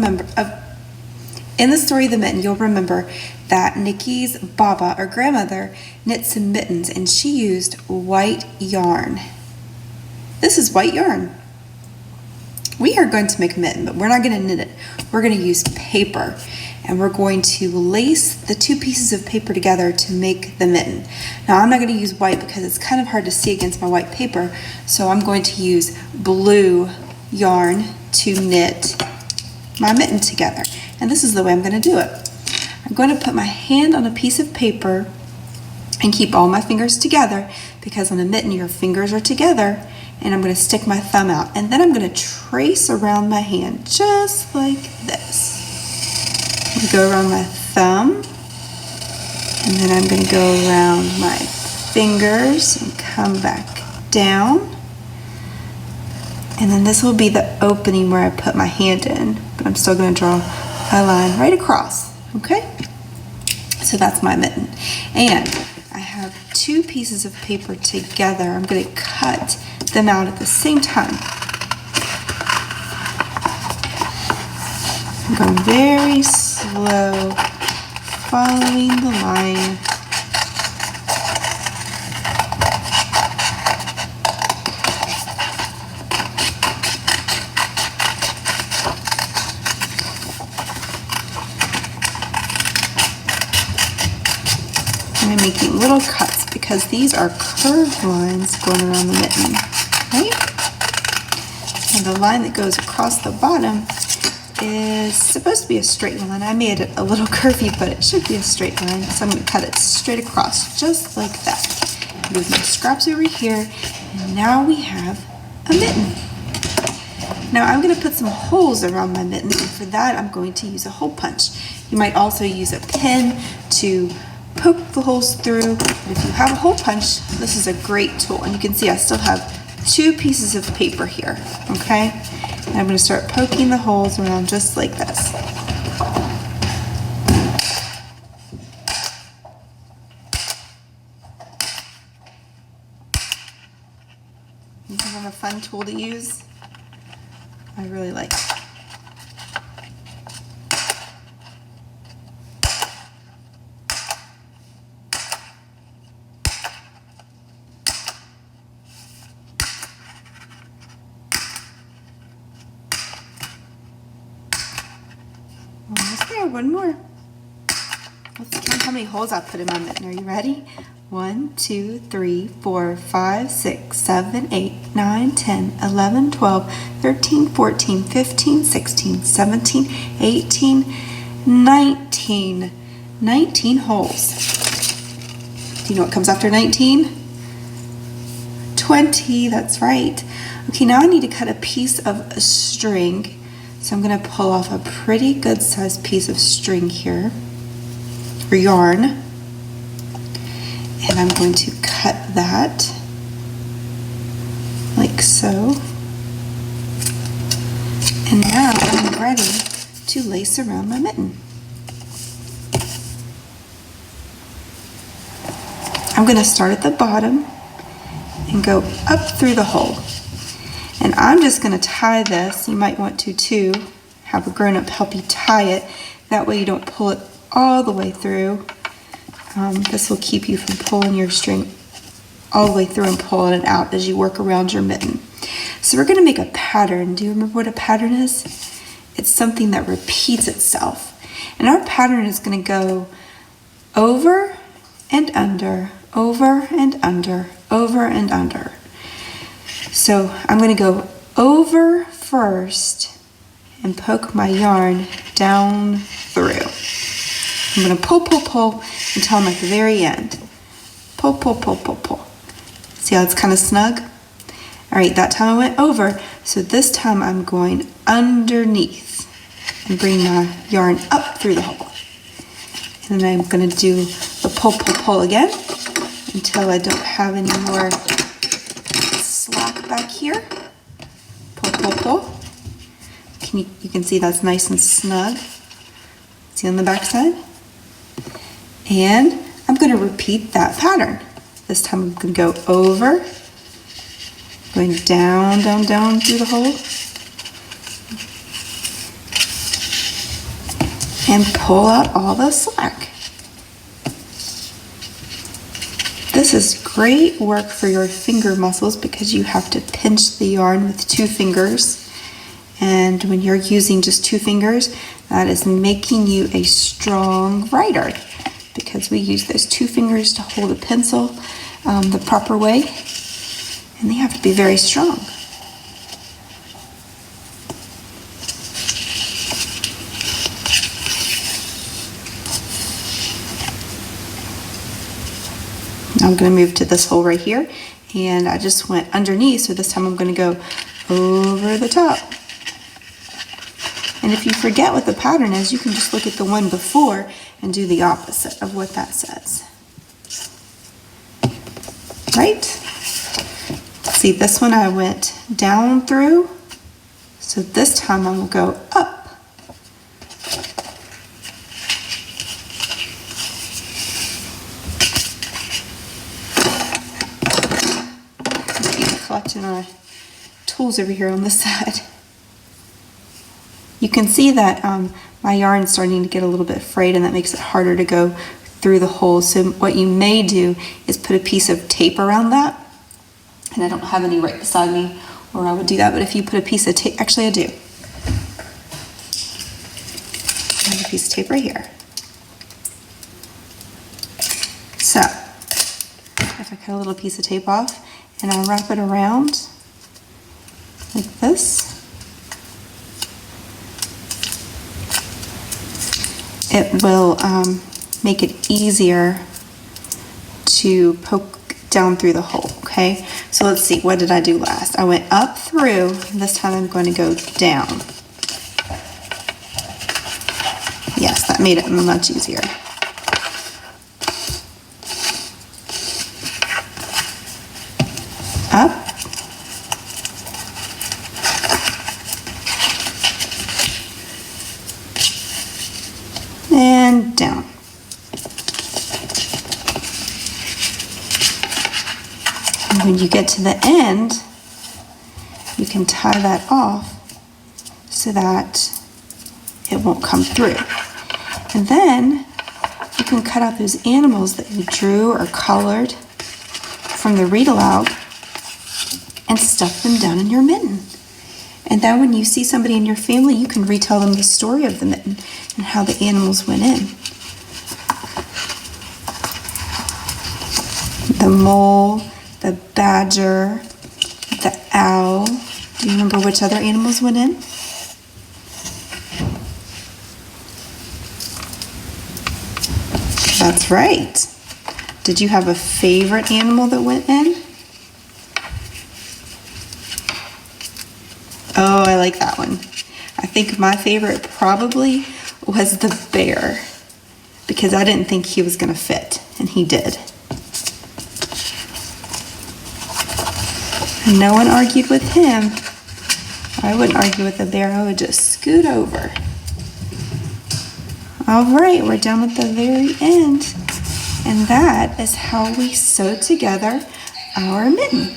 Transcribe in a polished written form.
remember, in the story of the mitten, you'll remember that Nikki's Baba, or grandmother, knit some mittens, and she used white yarn. This is white yarn. We are going to make a mitten, but we're not going to knit it. We're going to use paper, and we're going to lace the two pieces of paper together to make the mitten. Now, I'm not going to use white because it's kind of hard to see against my white paper, so I'm going to use blue yarn to knit my mitten together. And this is the way I'm going to do it. I'm going to put my hand on a piece of paper and keep all my fingers together, because on a mitten your fingers are together, and I'm going to stick my thumb out, and then I'm going to trace around my hand just like this. I'm going to go around my thumb, and then I'm going to go around my fingers and come back down, and then this will be the opening where I put my hand in, but I'm still going to draw a line right across. Okay, so that's my mitten, and I have two pieces of paper together. I'm going to cut them out at the same time. I'm going very slow, following the line. I'm making little cuts because these are curved lines going around the mitten, right? And the line that goes across the bottom is supposed to be a straight line. I made it a little curvy, but it should be a straight line. So I'm going to cut it straight across, just like that. Move my scraps over here, and now we have a mitten. Now I'm going to put some holes around my mitten, and for that I'm going to use a hole punch. You might also use a pin to poke the holes through, but if you have a hole punch, this is a great tool. And you can see I still have two pieces of paper here, okay? And I'm going to start poking the holes around just like this. This is a fun tool to use. I really like it. Almost there, one more. Let's count how many holes I put in my mitten. Are you ready? 1, 2, 3, 4, 5, 6, 7, 8, 9, 10, 11, 12, 13, 14, 15, 16, 17, 18, 19. 19 holes. Do you know what comes after 19? 20, that's right. Okay, now I need to cut a piece of a string. So I'm going to pull off a pretty good sized piece of string here, or yarn, and I'm going to cut that like so. And now I'm ready to lace around my mitten. I'm going to start at the bottom and go up through the hole. And I'm just going to tie this. You might want to too, have a grown-up help you tie it. That way you don't pull it all the way through. This will keep you from pulling your string all the way through and pulling it out as you work around your mitten. So we're going to make a pattern. Do you remember what a pattern is? It's something that repeats itself. And our pattern is going to go over and under, over and under, over and under. So I'm going to go over first and poke my yarn down through. I'm going to pull, pull, pull until I'm at the very end. Pull, pull, pull, pull, pull. See how it's kind of snug? All right, that time I went over, so this time I'm going underneath and bring my yarn up through the hole. And then I'm going to do the pull, pull, pull again until I don't have any more slack back here. Pull, pull, pull. You can see that's nice and snug. See on the back side? And I'm going to repeat that pattern. This time I'm going to go over, going down, down, down through the hole, and pull out all the slack. This is great work for your finger muscles because you have to pinch the yarn with 2 fingers. And when you're using just 2 fingers, that is making you a strong writer because we use those 2 fingers to hold a pencil the proper way, and they have to be very strong. I'm going to move to this hole right here, and I just went underneath, so this time I'm going to go over the top. And if you forget what the pattern is, you can just look at the one before and do the opposite of what that says. Right? See, this one I went down through, so this time I will go up. Collecting our tools over here on this side. You can see that my yarn is starting to get a little bit frayed, and that makes it harder to go through the hole. So what you may do is put a piece of tape around that, and I don't have any right beside me, or I would do that, but if you put a piece of tape, actually I do. I have a piece of tape right here. So if I cut a little piece of tape off and I wrap it around like this, it will make it easier to poke down through the hole, okay? So let's see, what did I do last? I went up through, this time I'm going to go down. Yes, that made it much easier. Up. And down. And when you get to the end, you can tie that off so that it won't come through. And then you can cut out those animals that you drew or colored from the read aloud and stuff them down in your mitten. And then when you see somebody in your family, you can retell them the story of the mitten and how the animals went in. The mole, the badger, the owl. Do you remember which other animals went in? That's right. Did you have a favorite animal that went in? Oh, I like that one. I think my favorite probably was the bear, because I didn't think he was going to fit, and he did. And no one argued with him. I wouldn't argue with the bear. I would just scoot over. All right, we're done at the very end. And that is how we sew together our mitten.